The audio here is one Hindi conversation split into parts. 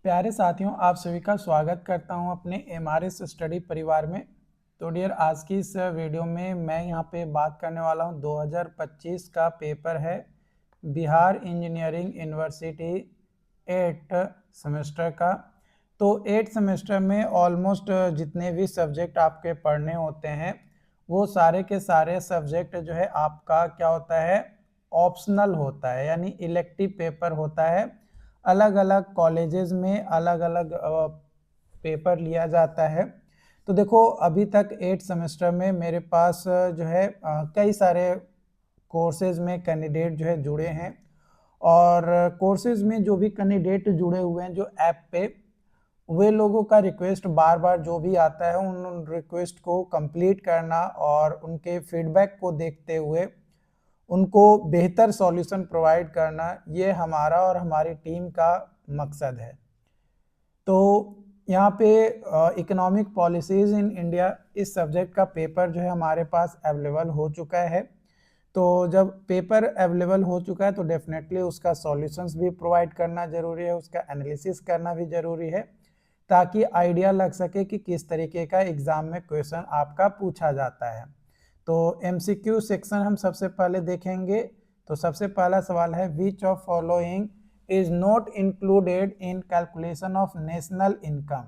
प्यारे साथियों, आप सभी का स्वागत करता हूं अपने एमआरएस स्टडी परिवार में। तो डियर, आज की इस वीडियो में मैं यहां पे बात करने वाला हूं 2025 का पेपर है बिहार इंजीनियरिंग यूनिवर्सिटी 8 सेमेस्टर का। तो 8 सेमेस्टर में ऑलमोस्ट जितने भी सब्जेक्ट आपके पढ़ने होते हैं वो सारे के सारे सब्जेक्ट जो है आपका क्या होता है, ऑप्शनल होता है, यानी इलेक्टिव पेपर होता है। अलग अलग कॉलेजेस में अलग अलग पेपर लिया जाता है। तो देखो, अभी तक 8 सेमेस्टर में मेरे पास जो है कई सारे कोर्सेज में कैंडिडेट जो है जुड़े हैं, और कोर्सेज में जो भी कैंडिडेट जुड़े हुए हैं जो ऐप पे, वे लोगों का रिक्वेस्ट बार बार जो भी आता है उन रिक्वेस्ट को कंप्लीट करना और उनके फीडबैक को देखते हुए उनको बेहतर सॉल्यूशन प्रोवाइड करना, ये हमारा और हमारी टीम का मकसद है। तो यहाँ पे इकोनॉमिक पॉलिसीज़ इन इंडिया, इस सब्जेक्ट का पेपर जो है हमारे पास अवेलेबल हो चुका है। तो जब पेपर अवेलेबल हो चुका है तो डेफिनेटली उसका सॉल्यूशंस भी प्रोवाइड करना ज़रूरी है, उसका एनालिसिस करना भी ज़रूरी है, ताकि आइडिया लग सके कि किस तरीके का एग्ज़ाम में क्वेश्चन आपका पूछा जाता है। तो MCQ सेक्शन हम सबसे पहले देखेंगे। तो सबसे पहला सवाल है, which of following is not included in calculation of national income.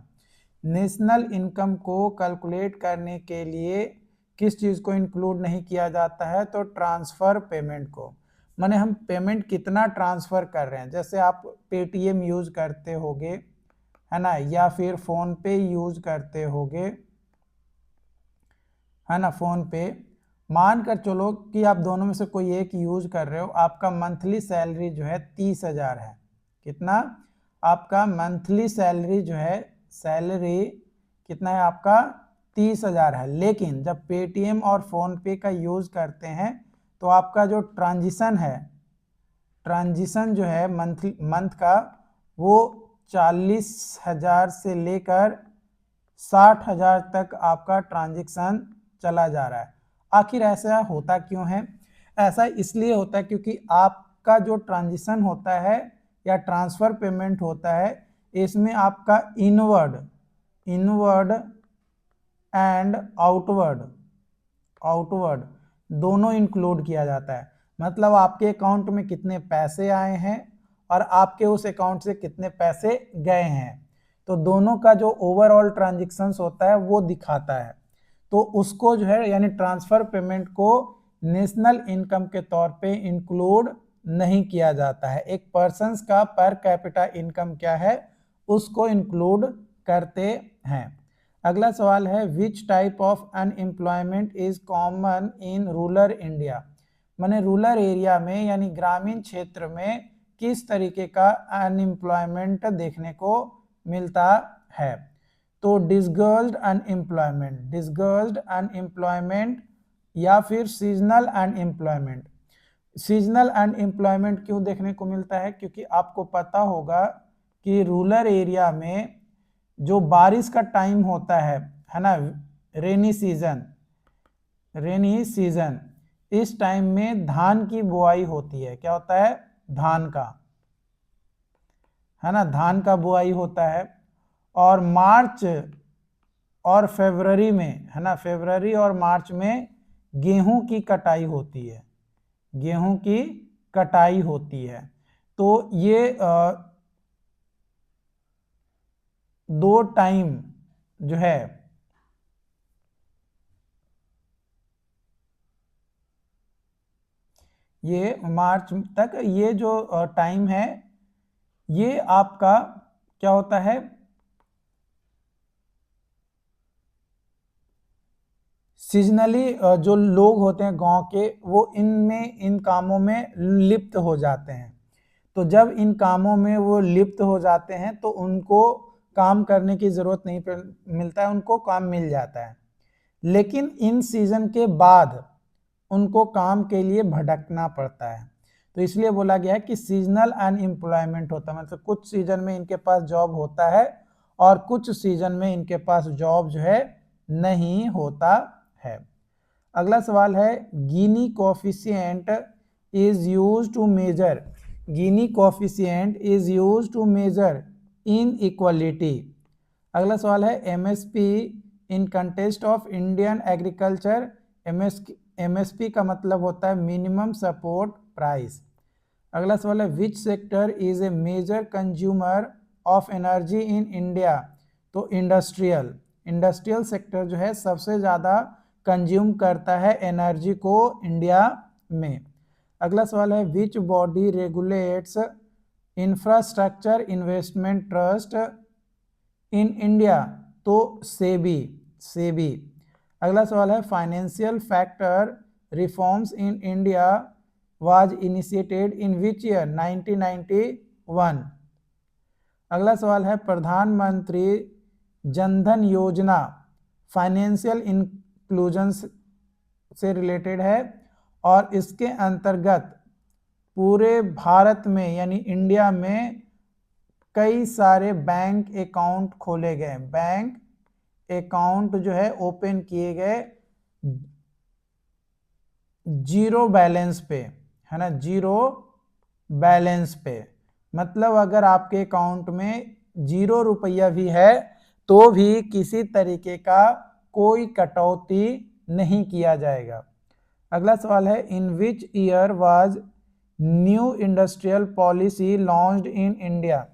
National income को कैलकुलेट करने के लिए किस चीज़ को इंक्लूड नहीं किया जाता है? तो ट्रांसफ़र पेमेंट को, माने हम पेमेंट कितना ट्रांसफ़र कर रहे हैं। जैसे आप पेटीएम यूज़ करते होगे, है ना, या फिर फ़ोन पे यूज़ करते होगे, है ना, फ़ोन पे। मान कर चलो कि आप दोनों में से कोई एक यूज़ कर रहे हो, आपका मंथली सैलरी जो है 30,000 है। कितना? आपका मंथली सैलरी जो है, सैलरी कितना है आपका? 30,000 है। लेकिन जब पेटीएम और फ़ोन पे का यूज़ करते हैं तो आपका जो ट्रांजिशन है, ट्रांजिशन जो है मंथ का, वो 40,000 से लेकर 60,000 तक आपका ट्रांजैक्शन चला जा रहा है। आखिर ऐसा होता क्यों है? ऐसा इसलिए होता है क्योंकि आपका जो ट्रांजिशन होता है या ट्रांसफ़र पेमेंट होता है, इसमें आपका इनवर्ड एंड आउटवर्ड दोनों इंक्लूड किया जाता है। मतलब आपके अकाउंट में कितने पैसे आए हैं और आपके उस अकाउंट से कितने पैसे गए हैं, तो दोनों का जो ओवरऑल ट्रांजैक्शंस होता है वो दिखाता है। तो उसको जो है, यानी ट्रांसफ़र पेमेंट को नेशनल इनकम के तौर पे इंक्लूड नहीं किया जाता है। एक पर्सन्स का पर कैपिटा इनकम क्या है, उसको इंक्लूड करते हैं। अगला सवाल है, which type of unemployment is common in rural India. माने रूरल एरिया में यानी ग्रामीण क्षेत्र में किस तरीके का अनएम्प्लॉयमेंट देखने को मिलता है? तो डिसगर्स्ड अनएम्प्लॉयमेंट या फिर सीजनल अनएम्प्लॉयमेंट। सीजनल अनएम्प्लॉयमेंट क्यों देखने को मिलता है? क्योंकि आपको पता होगा कि रूरल एरिया में जो बारिश का टाइम होता है ना, रेनी सीजन, इस टाइम में धान की बुआई होती है। क्या होता है? धान का, है ना, धान का बुआई होता है। और मार्च और फरवरी में, है ना, फरवरी और मार्च में गेहूं की कटाई होती है, गेहूं की कटाई होती है। तो ये दो टाइम जो है, ये मार्च तक ये जो टाइम है, ये आपका क्या होता है, सीजनली जो लोग होते हैं गांव के, वो इन कामों में लिप्त हो जाते हैं। तो जब इन कामों में वो लिप्त हो जाते हैं तो उनको काम करने की ज़रूरत नहीं मिलता है, उनको काम मिल जाता है। लेकिन इन सीजन के बाद उनको काम के लिए भटकना पड़ता है। तो इसलिए बोला गया है कि सीजनल अनएम्प्लॉयमेंट होता है, मतलब कुछ सीजन में इनके पास जॉब होता है और कुछ सीजन में इनके पास जॉब जो है नहीं होता है। अगला सवाल है, Gini coefficient is used to measure. Gini coefficient is used to measure inequality. अगला सवाल है MSP in contest of Indian agriculture. MSP का मतलब होता है मिनिमम सपोर्ट प्राइस। अगला सवाल है which sector is a major consumer of energy in India. तो इंडस्ट्रियल सेक्टर जो है सबसे ज़्यादा कंज्यूम करता है एनर्जी को इंडिया में। अगला सवाल है which body regulates infrastructure investment trust in India. तो सेबी। अगला सवाल है financial factor reforms in India was initiated in which year. 1991। अगला सवाल है प्रधानमंत्री जनधन योजना फाइनेंशियल इंक्लूजन से रिलेटेड है और इसके अंतर्गत पूरे भारत में यानी इंडिया में कई सारे बैंक अकाउंट खोले गए, बैंक अकाउंट जो है ओपन किए गए जीरो बैलेंस पे, है ना, जीरो बैलेंस पे। मतलब अगर आपके अकाउंट में 0 रुपया भी है तो भी किसी तरीके का कोई कटौती नहीं किया जाएगा। अगला सवाल है in which year was new industrial policy launched in India.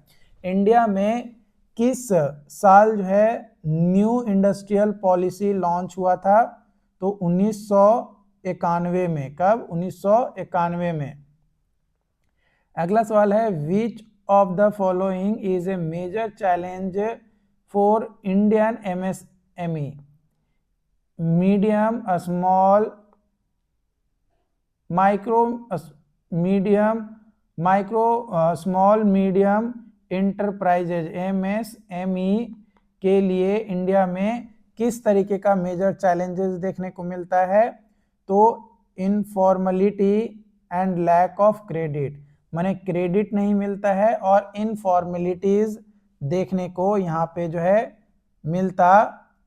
India में किस साल जो है न्यू इंडस्ट्रियल पॉलिसी लॉन्च हुआ था। तो 1991 में। कब? 1991 में। अगला सवाल है which of the following is a major challenge for Indian MSME. Medium, small, small medium enterprises MSME के लिए इंडिया में किस तरीके का मेजर चैलेंजेस देखने को मिलता है। तो इनफॉर्मलिटी एंड लैक ऑफ क्रेडिट, माने क्रेडिट नहीं मिलता है और इनफॉर्मेलिटीज देखने को यहाँ पे जो है मिलता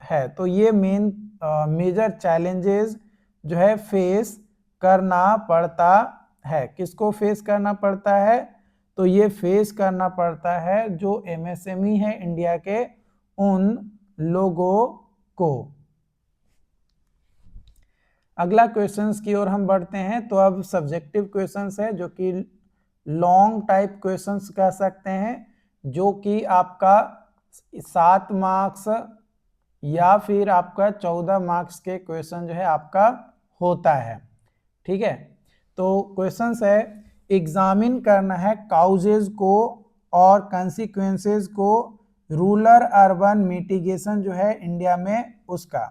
है। तो ये मेन मेजर चैलेंजेस जो है फेस करना पड़ता है। किसको फेस करना पड़ता है? तो ये फेस करना पड़ता है जो एमएसएमई है इंडिया के, उन लोगों को। अगला क्वेश्चंस की ओर हम बढ़ते हैं। तो अब सब्जेक्टिव क्वेश्चंस है जो कि लॉन्ग टाइप क्वेश्चंस कह सकते हैं, जो कि आपका 7 मार्क्स या फिर आपका 14 मार्क्स के क्वेश्चन जो है आपका होता है। ठीक है, तो क्वेश्चंस है एग्जामिन करना है काउजेज को और कंसिक्वेंसेस को रूरल अर्बन मिटिगेशन जो है इंडिया में उसका।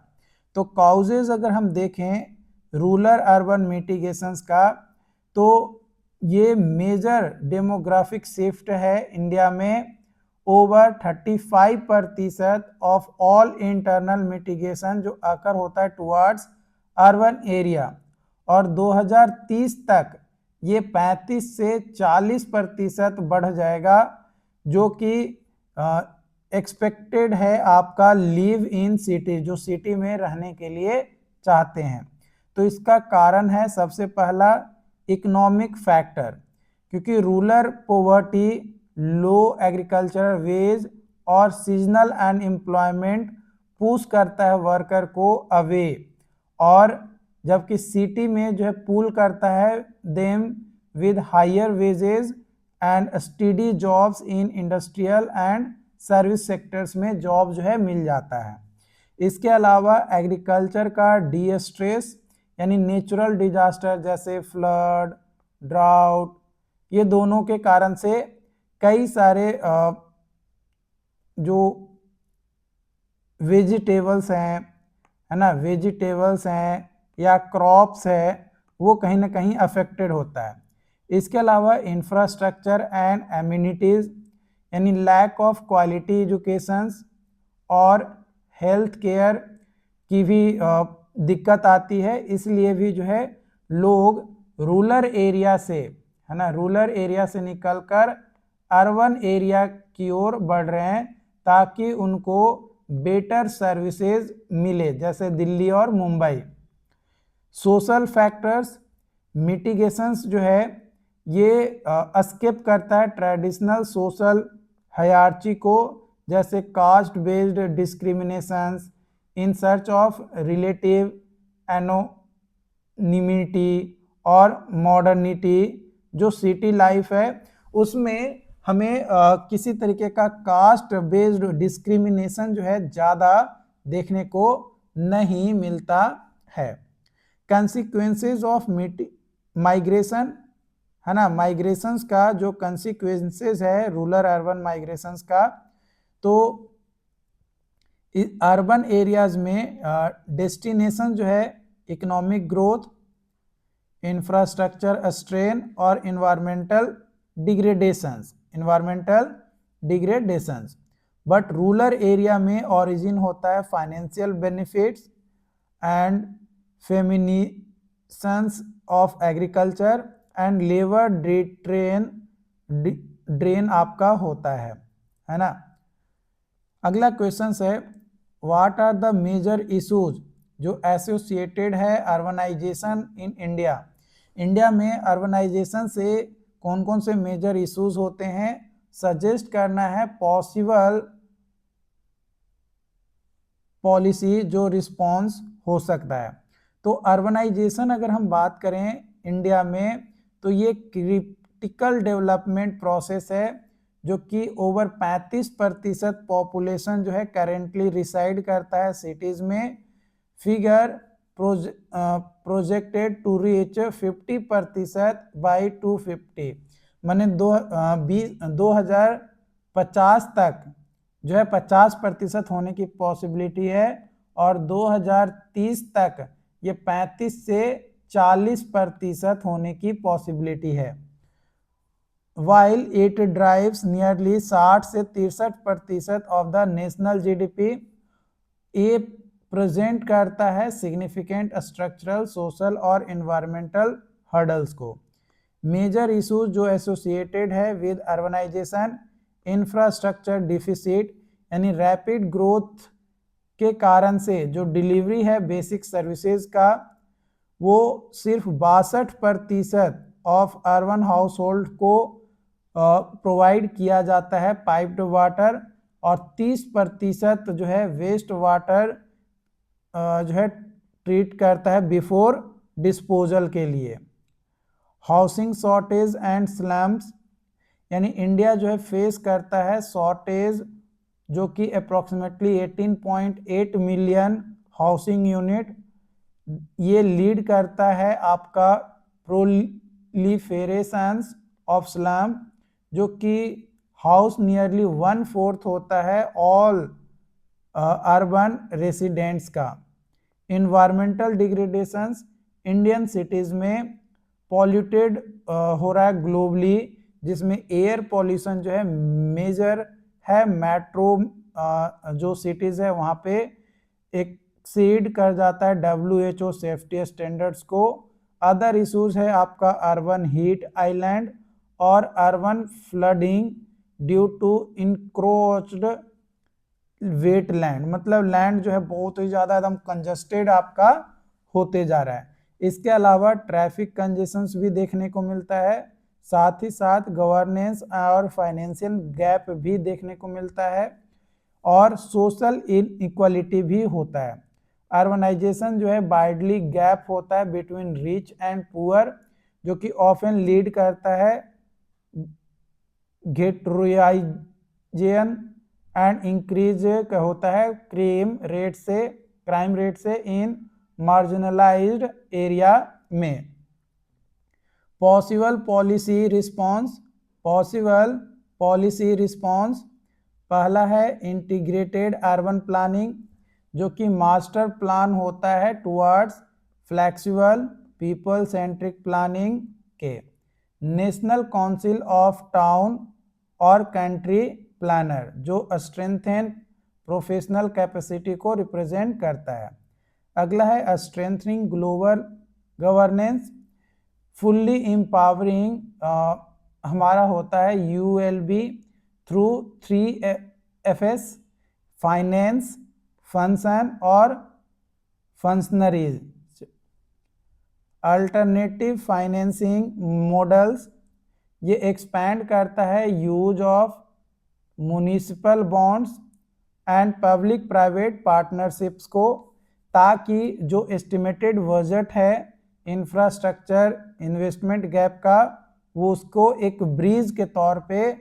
तो काउजेज अगर हम देखें रूरल अर्बन मिटिगेशंस का, तो ये मेजर डेमोग्राफिक शिफ्ट है इंडिया में। Over 35% of all internal mitigation जो अकर होता है टुवर्ड्स अर्बन एरिया, और 2030 तक ये 35 से 40% बढ़ जाएगा, जो कि एक्सपेक्टेड है आपका लिव इन सिटी, जो सिटी में रहने के लिए चाहते हैं। तो इसका कारण है सबसे पहला इकोनॉमिक फैक्टर, क्योंकि रूरल पॉवर्टी, लो एग्रीकल्चरल वेज और सीजनल अनएम्प्लॉयमेंट पुश करता है वर्कर को अवे, और जबकि सिटी में जो है पुल करता है them with higher wages and steady jobs in industrial and service sectors में जॉब जो है मिल जाता है। इसके अलावा एग्रीकल्चर का डिस्ट्रेस यानी नेचुरल डिजास्टर जैसे फ्लड, ड्राउट, ये दोनों के कारण से कई सारे जो वेजिटेबल्स हैं, है ना, वेजिटेबल्स हैं या क्रॉप्स है, वो कहीं ना कहीं अफेक्टेड होता है। इसके अलावा इंफ्रास्ट्रक्चर एंड एम्यूनिटीज़ यानी लैक ऑफ क्वालिटी एजुकेशंस और हेल्थ केयर की भी दिक्कत आती है। इसलिए भी जो है लोग रूरल एरिया से, है ना, रूरल एरिया से निकलकर अर्बन एरिया की ओर बढ़ रहे हैं ताकि उनको बेटर सर्विसेज मिले, जैसे दिल्ली और मुंबई। सोशल फैक्टर्स मिटिगेशंस जो है ये स्किप करता है ट्रेडिशनल सोशल हायरार्ची को, जैसे caste based discriminations, in search of relative anonymity और मॉडर्निटी। जो सिटी लाइफ है उसमें हमें किसी तरीके का कास्ट बेस्ड डिस्क्रिमिनेशन जो है ज़्यादा देखने को नहीं मिलता है। कंसिक्वेंसेस ऑफ माइग्रेशन है ना, माइग्रेशंस का जो कंसिक्वेंसेस है रूरल अर्बन माइग्रेशंस का, तो अर्बन एरियाज में डेस्टिनेशन जो है इकोनॉमिक ग्रोथ, इंफ्रास्ट्रक्चर स्ट्रेन और environmental degradations. But rural area में ओरिजिन होता है financial benefits and feminisations of agriculture and labour drain आपका होता है ना। अगला क्वेश्चन है, what are the major issues जो एसोसिएटेड है अर्बनाइजेशन इन इंडिया। इंडिया में अर्बनाइजेशन से कौन कौन से मेजर इश्यूज होते हैं, सजेस्ट करना है पॉसिबल पॉलिसी जो रिस्पॉन्स हो सकता है। तो अर्बनाइजेशन अगर हम बात करें इंडिया में, तो ये क्रिटिकल डेवलपमेंट प्रोसेस है जो कि ओवर 35% पॉपुलेशन जो है करेंटली रिसाइड करता है सिटीज में। Figure projected to reach 50% by 250, माने 2050 तक जो है 50% होने की पॉसिबिलिटी है, और 2030 तक ये 35 से 40% होने की पॉसिबिलिटी है। वाइल इट ड्राइव्स नियरली 60 से 63% ऑफ द नेशनल जीडीपी, ये प्रेजेंट करता है सिग्निफिकेंट स्ट्रक्चरल, सोशल और एनवायरमेंटल हर्डल्स को। मेजर इश्यूज जो एसोसिएटेड है विद अर्बनाइजेशन, इंफ्रास्ट्रक्चर डिफिसिट, यानी रैपिड ग्रोथ के कारण से जो डिलीवरी है बेसिक सर्विसेज का, वो सिर्फ 62% ऑफ अर्बन हाउस होल्ड को प्रोवाइड किया जाता है पाइप्ड वाटर, और 30% जो है वेस्ट वाटर जो है ट्रीट करता है बिफोर डिस्पोजल के लिए। हाउसिंग शॉर्टेज एंड स्लम्स, यानी इंडिया जो है फेस करता है शॉर्टेज जो कि अप्रोक्सीमेटली 18.8 मिलियन हाउसिंग यूनिट, ये लीड करता है आपका प्रोलिफेरेशंस ऑफ स्लम, जो कि हाउस नियरली 1/4 होता है ऑल अर्बन रेसिडेंट्स का। इन्वायरमेंटल डिग्रेडेशंस, इंडियन सिटीज में पॉल्यूटेड हो रहा है ग्लोबली, जिसमें एयर पॉल्यूशन जो है मेजर है। मेट्रो जो सिटीज है वहाँ पे एक्सीड कर जाता है WHO सेफ्टी स्टैंडर्ड्स को। अदर इश्यूज है आपका अर्बन हीट आइलैंड और urban flooding due to encroached wetland, मतलब लैंड जो है बहुत ही ज़्यादा एकदम कंजस्टेड आपका होते जा रहा है। इसके अलावा ट्रैफिक कंजेशंस भी देखने को मिलता है, साथ ही साथ गवर्नेंस और फाइनेंशियल गैप भी देखने को मिलता है, और सोशल इनइक्वालिटी भी होता है। अर्बनाइजेशन जो है वाइडली गैप होता है बिटवीन रिच एंड पुअर, जो कि ऑफन लीड करता है गेटरोइजेशन एंड इंक्रीज होता है क्राइम रेट से इन मार्जिनलाइज्ड एरिया में। पॉसिबल पॉलिसी रिस्पॉन्स, पहला है इंटीग्रेटेड अर्बन प्लानिंग, जो कि मास्टर प्लान होता है towards flexible people centric planning के। नेशनल काउंसिल ऑफ टाउन और कंट्री प्लानर, जो स्ट्रेंथन प्रोफेशनल कैपेसिटी को रिप्रेजेंट करता है। अगला है strengthening global governance, fully empowering हमारा होता है ULB through 3Fs, finance, function और फंक्शनरीज। अल्टरनेटिव फाइनेंसिंग मॉडल्स, ये एक्सपैंड करता है use of municipal bonds and public private partnerships को, ताकि जो एस्टिमेटेड बजट है इंफ्रास्ट्रक्चर इन्वेस्टमेंट गैप का वो उसको एक ब्रिज के तौर पे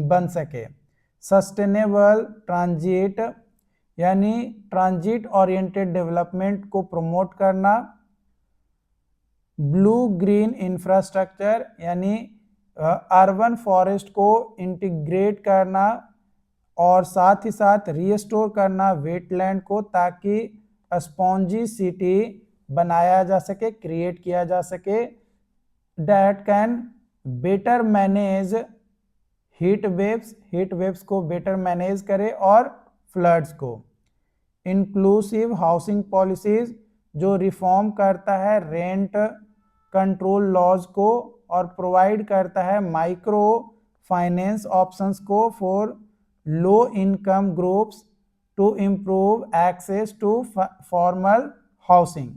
बन सके। सस्टेनेबल ट्रांजिट यानी ट्रांजिट ओरिएंटेड डेवलपमेंट को प्रमोट करना। ब्लू ग्रीन इंफ्रास्ट्रक्चर यानी अर्बन फॉरेस्ट को इंटीग्रेट करना और साथ ही साथ रीस्टोर करना वेटलैंड को, ताकि स्पॉन्जी सिटी बनाया जा सके, क्रिएट किया जा सके, that can better manage heat waves को बेटर मैनेज करे और फ्लड्स को। इंक्लूसिव हाउसिंग पॉलिसीज जो रिफॉर्म करता है रेंट कंट्रोल लॉज को और प्रोवाइड करता है माइक्रो फाइनेंस ऑप्शंस को for low income groups to improve access to formal housing.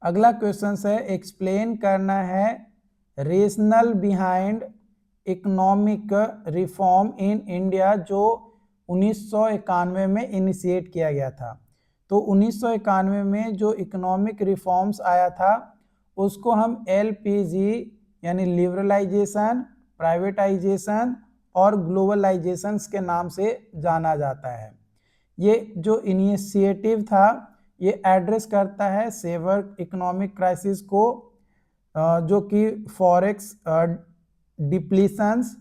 अगला क्वेश्चन है, एक्सप्लेन करना है rationale behind economic reform in India जो 1991 में इनिशिएट किया गया था। तो 1991 में जो इकोनॉमिक रिफॉर्म्स आया था उसको हम LPG यानी लिबरलाइजेशन, प्राइवेटाइजेशन और ग्लोबलाइजेशन के नाम से जाना जाता है। ये जो इनिशिएटिव था ये एड्रेस करता है सेवर इकोनॉमिक क्राइसिस को, जो कि फॉरेक्स डिप्लीशंस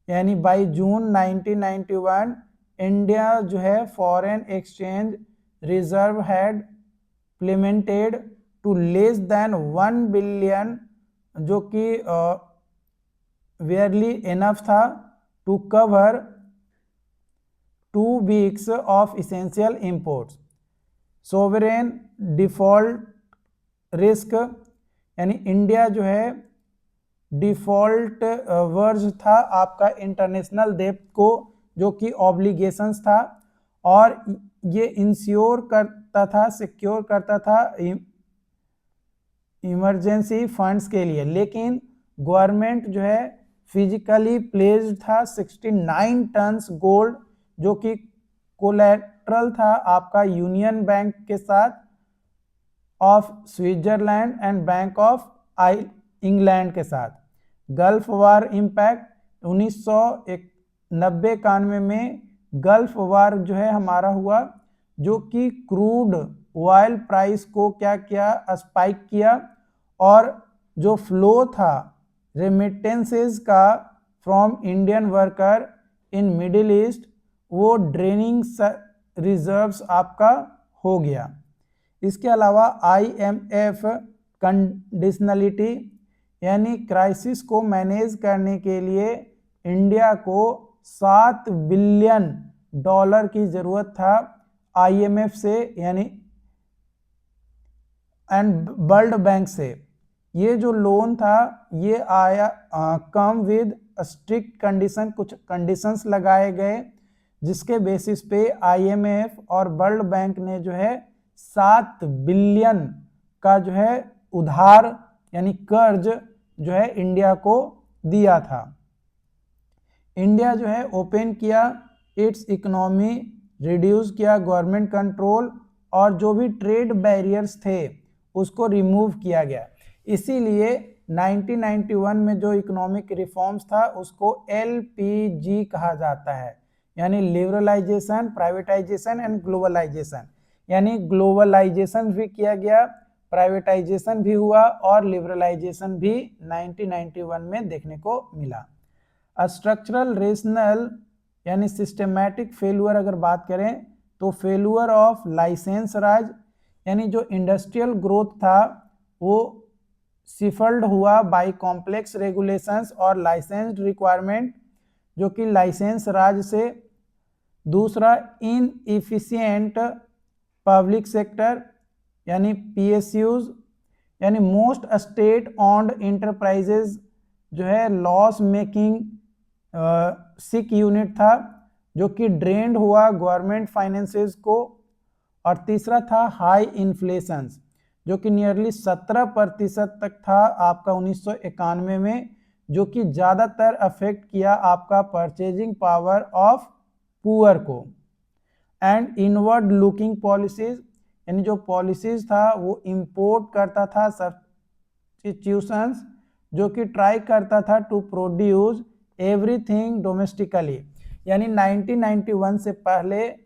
यानी बाई जून 1991 इंडिया जो है foreign exchange reserve had plummeted to less than 1 billion, जो कि वेयरली इनफ था to cover 2 weeks of essential imports. Sovereign default risk यानी इंडिया जो है डिफॉल्ट वर्ज था आपका इंटरनेशनल डेब्ट को, जो कि ऑब्लिगेशंस था, और ये इंश्योर करता था, सिक्योर करता था इमरजेंसी फंड्स के लिए। लेकिन गवर्नमेंट जो है फिजिकली प्लेस्ड था 69 टन्स गोल्ड, जो कि कोलैटरल था आपका यूनियन बैंक के साथ of Switzerland and bank of England के साथ। गल्फ वार इम्पैक्ट 1990-91 में गल्फ वार जो है हमारा हुआ, जो कि क्रूड ऑयल प्राइस को क्या किया, स्पाइक किया, और जो फ्लो था रेमिटेंसेस का from Indian worker in middle east वो ड्रेनिंग रिजर्व्स आपका हो गया। इसके अलावा IMF कंडीशनलिटी यानी क्राइसिस को मैनेज करने के लिए इंडिया को $7 बिलियन की जरूरत था IMF से यानी एंड वर्ल्ड बैंक से। ये जो लोन था ये आया कम विद स्ट्रिक्ट कंडीशन, कुछ कंडीशंस लगाए गए जिसके बेसिस पे IMF और वर्ल्ड बैंक ने जो है 7 बिलियन का जो है उधार यानी कर्ज जो है इंडिया को दिया था। इंडिया जो है ओपन किया इट्स इकोनॉमी, रिड्यूस किया गवर्नमेंट कंट्रोल, और जो भी ट्रेड बैरियर्स थे उसको रिमूव किया गया। इसीलिए 1991 में जो इकोनॉमिक रिफॉर्म्स था उसको LPG कहा जाता है, यानी लिबरलाइजेशन, प्राइवेटाइजेशन एंड ग्लोबलाइजेशन। यानी ग्लोबलाइजेशन भी किया गया, प्राइवेटाइजेशन भी हुआ और लिबरलाइजेशन भी 1991 में देखने को मिला। स्ट्रक्चरल रेशनल यानी सिस्टमैटिक फेल्यूर अगर बात करें तो फेल्यूर ऑफ लाइसेंस राज, यानी जो इंडस्ट्रियल ग्रोथ था वो सिफल्ड हुआ बाय कॉम्प्लेक्स रेगुलेशंस और लाइसेंस रिक्वायरमेंट, जो कि लाइसेंस राज से। दूसरा इनएफिशिएंट पब्लिक सेक्टर यानी PSUs, यानी मोस्ट स्टेट ऑन्ड इंटरप्राइजेज जो है लॉस मेकिंग सिक यूनिट था, जो कि ड्रेन्ड हुआ गवर्नमेंट फाइनेंसेस को। और तीसरा था हाई इन्फ्लेशन, जो कि नियरली 17% तक था आपका 1991 में, जो कि ज़्यादातर अफेक्ट किया आपका परचेजिंग पावर ऑफ पुअर को। एंड इनवर्ड लुकिंग पॉलिसीज, यानी जो पॉलिसीज था वो इंपोर्ट करता था सब्स्टिट्यूशंस, जो कि ट्राई करता था टू प्रोड्यूस एवरीथिंग डोमेस्टिकली। यानी 1991 से पहले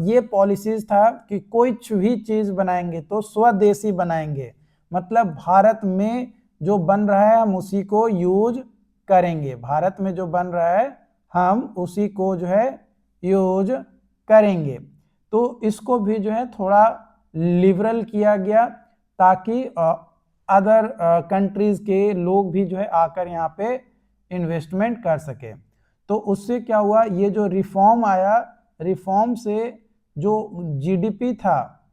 ये पॉलिसीज था कि कोई भी चीज़ बनाएंगे तो स्वदेशी बनाएंगे, मतलब भारत में जो बन रहा है हम उसी को यूज करेंगे, भारत में जो बन रहा है हम उसी को जो है यूज करेंगे। तो इसको भी जो है थोड़ा लिबरल किया गया ताकि अदर कंट्रीज के लोग भी जो है आकर यहाँ पे इन्वेस्टमेंट कर सके। तो उससे क्या हुआ, ये जो रिफॉर्म आया, रिफॉर्म से जो जीडीपी था,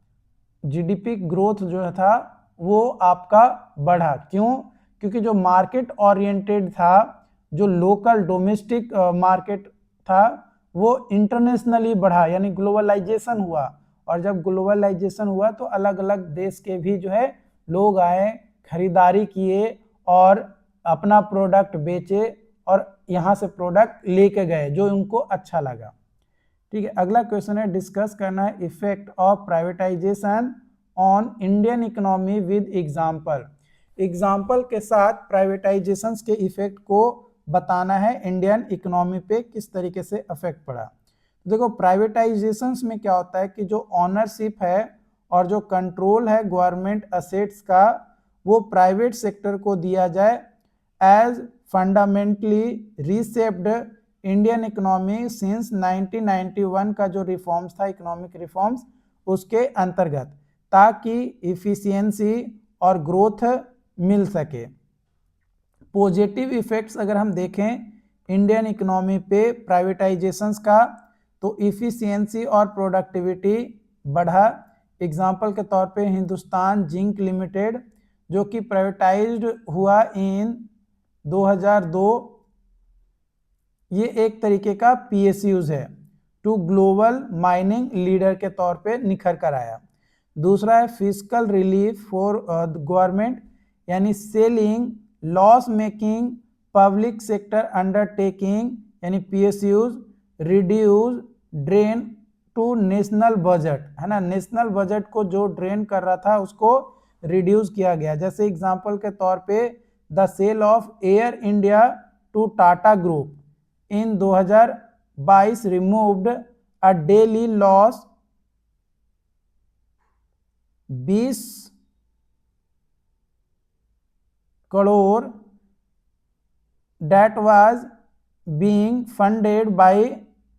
जीडीपी ग्रोथ जो था वो आपका बढ़ा। क्यों? क्योंकि जो मार्केट ओरिएंटेड था, जो लोकल डोमेस्टिक मार्केट था, वो इंटरनेशनली बढ़ा, यानी ग्लोबलाइजेशन हुआ। और जब ग्लोबलाइजेशन हुआ तो अलग अलग देश के भी जो है लोग आए, खरीदारी किए और अपना प्रोडक्ट बेचे और यहाँ से प्रोडक्ट लेके गए जो उनको अच्छा लगा। ठीक है, अगला क्वेश्चन है, डिस्कस करना है effect of privatisation on Indian economy with example. Example के साथ प्राइवेटाइजेशन के इफेक्ट को बताना है, इंडियन इकोनॉमी पे किस तरीके से अफेक्ट पड़ा। तो देखो, प्राइवेटाइजेशन में क्या होता है कि जो ऑनरशिप है और जो कंट्रोल है गवर्नमेंट असेट्स का, वो प्राइवेट सेक्टर को दिया जाए as fundamentally reshaped Indian economy since 1991 का जो रिफॉर्म्स था, इकोनॉमिक रिफॉर्म्स, उसके अंतर्गत, ताकि इफिशियंसी और ग्रोथ मिल सके। पॉजिटिव इफेक्ट्स अगर हम देखें इंडियन इकोनॉमी पे प्राइवेटाइजेशंस का, तो इफिशियंसी और प्रोडक्टिविटी बढ़ा। एग्जाम्पल के तौर पे हिंदुस्तान जिंक लिमिटेड, जो कि प्राइवेटाइज्ड हुआ इन 2002, ये एक तरीके का पीएसयूज है, टू ग्लोबल माइनिंग लीडर के तौर पे निखर कर आया। दूसरा है फिस्कल रिलीफ फॉर गवर्नमेंट, यानी selling loss making public sector undertaking, यानी PSUs reduce drain to national budget, है ना, नेशनल बजट को जो ड्रेन कर रहा था उसको रिड्यूस किया गया। जैसे एग्जांपल के तौर पे the sale of Air India to Tata group in 2022 removed a daily loss 20 crore that was being funded by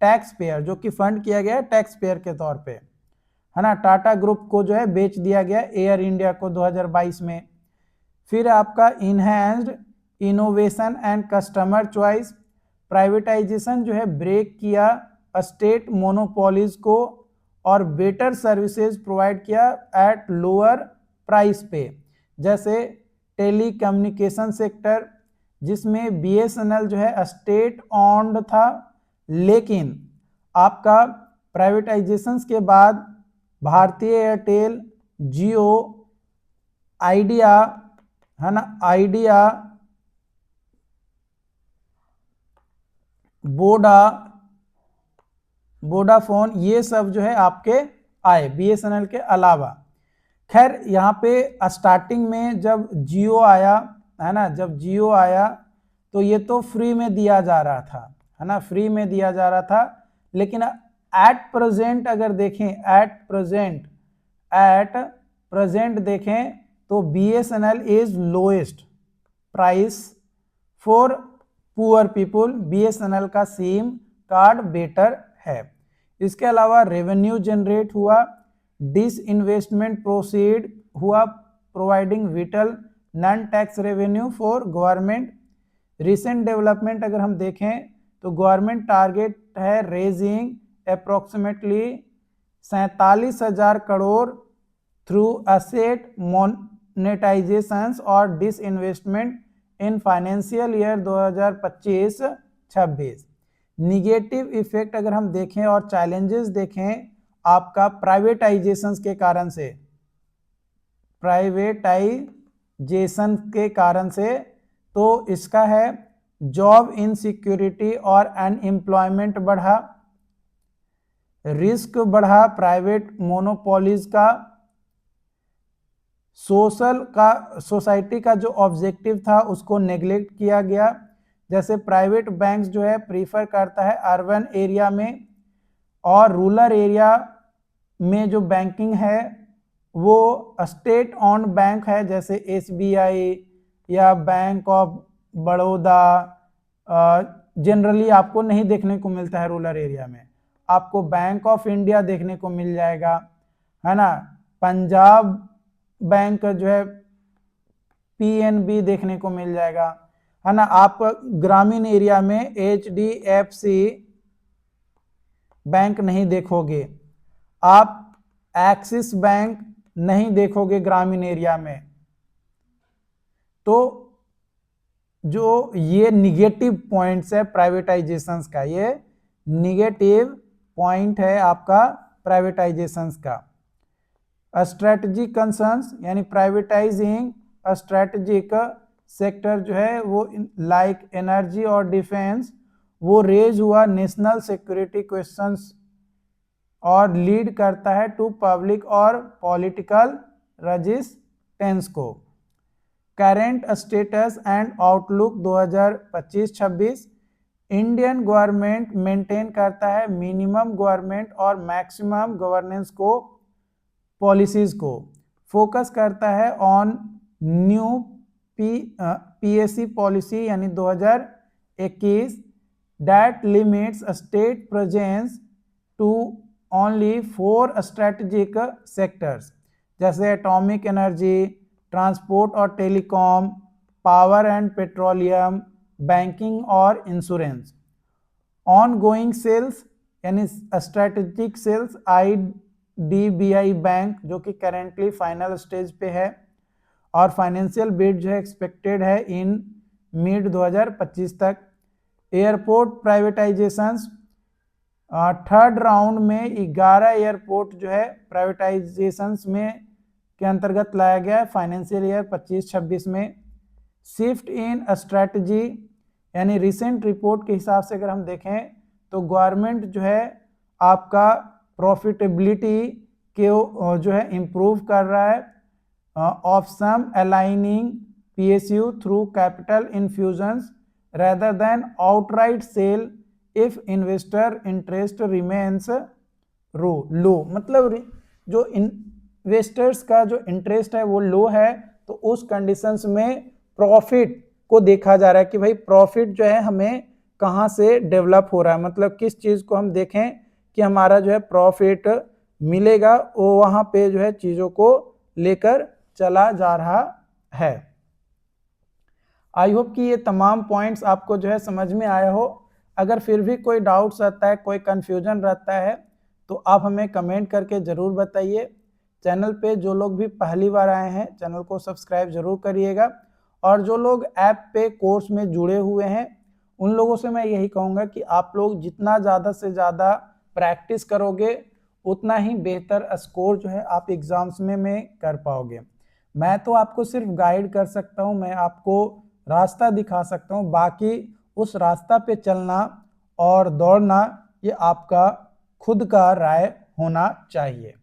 tax payer, जो कि फंड किया गया टैक्स पेयर के तौर पे, है ना। टाटा ग्रुप को जो है बेच दिया गया एयर इंडिया को 2022 में। फिर आपका enhanced innovation and customer choice, privatisation जो है ब्रेक किया स्टेट मोनोपोलीज को और बेटर सर्विसेज प्रोवाइड किया एट लोअर प्राइस पे। जैसे टेलीकम्युनिकेशन सेक्टर, जिसमें बीएसएनएल जो है स्टेट ऑन्ड था, लेकिन आपका प्राइवेटाइजेशन के बाद भारतीय एयरटेल, जियो, आइडिया, है ना, आइडिया, वोडाफोन, ये सब जो है आपके आए बीएसएनएल के अलावा। खैर यहाँ पे स्टार्टिंग में जब जियो आया, है ना, जब जियो आया तो ये तो फ्री में दिया जा रहा था, है ना, फ्री में दिया जा रहा था। लेकिन एट प्रेजेंट अगर देखें, एट प्रेजेंट देखें तो BSNL is lowest price for poor people, BSNL का सिम कार्ड बेटर है। इसके अलावा रेवेन्यू जनरेट हुआ, डिसइन्वेस्टमेंट प्रोसीड हुआ, providing vital non tax revenue for government. Recent development अगर हम देखें तो गवर्नमेंट टारगेट है raising approximately 47,000 crore through asset monetisations और disinvestment in financial year 2025-26। Negative effect अगर हम देखें और चैलेंजेस देखें आपका प्राइवेटाइजेशन के कारण से, तो इसका है जॉब इनसिक्योरिटी और अनएम्प्लॉयमेंट बढ़ा, रिस्क बढ़ा प्राइवेट मोनोपोलीज का, सोसाइटी का जो ऑब्जेक्टिव था उसको नेग्लेक्ट किया गया। जैसे प्राइवेट बैंक्स जो है प्रीफर करता है अर्बन एरिया में, और रूरल एरिया में जो बैंकिंग है वो स्टेट ऑन बैंक है, जैसे एसबीआई या बैंक ऑफ बड़ौदा जनरली आपको नहीं देखने को मिलता है रूरल एरिया में। आपको बैंक ऑफ इंडिया देखने को मिल जाएगा, है ना। पंजाब बैंक जो है पीएनबी देखने को मिल जाएगा, है ना। आप ग्रामीण एरिया में एचडीएफसी बैंक नहीं देखोगे, आप एक्सिस बैंक नहीं देखोगे ग्रामीण एरिया में। तो जो ये निगेटिव पॉइंट्स है प्राइवेटाइजेशंस का, ये निगेटिव पॉइंट है आपका प्राइवेटाइजेशंस का। स्ट्रेटजिक कंसर्न्स यानी प्राइवेटाइजिंग स्ट्रेटजिक सेक्टर जो है वो लाइक एनर्जी और डिफेंस, वो रेज हुआ नेशनल सिक्योरिटी क्वेश्चंस और लीड करता है टू पब्लिक और पॉलिटिकल रेजिस्टेंस को। Current status and outlook 2025-26, Indian government maintain करता है मिनिमम गवर्नमेंट और मैक्सिमम गवर्नेंस को, पॉलिसीज को, फोकस करता है ऑन न्यू पीएसी पॉलिसी यानी 2021 that limits state presence to only 4 strategic sectors, जैसे एटॉमिक एनर्जी, ट्रांसपोर्ट और telecom, power and petroleum, banking और इंश्योरेंस। ऑन गोइंग सेल्स यानी स्ट्रेटेजिक सेल्स आईडीबीआई बैंक जो कि करेंटली फाइनल स्टेज पे है, और फाइनेंशियल बिड जो है एक्सपेक्टेड है इन मिड 2025 तक। एयरपोर्ट प्राइवेटाइजेशंस, थर्ड राउंड में 11 एयरपोर्ट जो है प्राइवेटाइजेशंस में के अंतर्गत लाया गया है फाइनेंशियल ईयर 25-26 में। शिफ्ट इन स्ट्रेटजी यानी रिसेंट रिपोर्ट के हिसाब से अगर हम देखें तो गवर्नमेंट जो है आपका प्रॉफिटेबिलिटी के जो है इम्प्रूव कर रहा है, of some aligning PSU through capital infusions rather than outright sale if investor interest remains low. मतलब जो इन्वेस्टर्स का जो इंटरेस्ट है वो लो है, तो उस कंडीशंस में प्रॉफिट को देखा जा रहा है कि भाई प्रॉफिट जो है हमें कहाँ से डेवलप हो रहा है, मतलब किस चीज़ को हम देखें कि हमारा जो है प्रॉफिट मिलेगा, वो वहाँ पे जो है चीज़ों को लेकर चला जा रहा है। आई होप कि ये तमाम पॉइंट्स आपको जो है समझ में आया हो। अगर फिर भी कोई डाउट्स रहता है, कोई कन्फ्यूजन रहता है, तो आप हमें कमेंट करके ज़रूर बताइए। चैनल पे जो लोग भी पहली बार आए हैं चैनल को सब्सक्राइब जरूर करिएगा, और जो लोग ऐप पे कोर्स में जुड़े हुए हैं उन लोगों से मैं यही कहूँगा कि आप लोग जितना ज़्यादा से ज़्यादा प्रैक्टिस करोगे उतना ही बेहतर स्कोर जो है आप एग्ज़ाम्स में कर पाओगे। मैं तो आपको सिर्फ गाइड कर सकता हूँ, मैं आपको रास्ता दिखा सकता हूँ, बाकी उस रास्ता पे चलना और दौड़ना ये आपका खुद का राय होना चाहिए।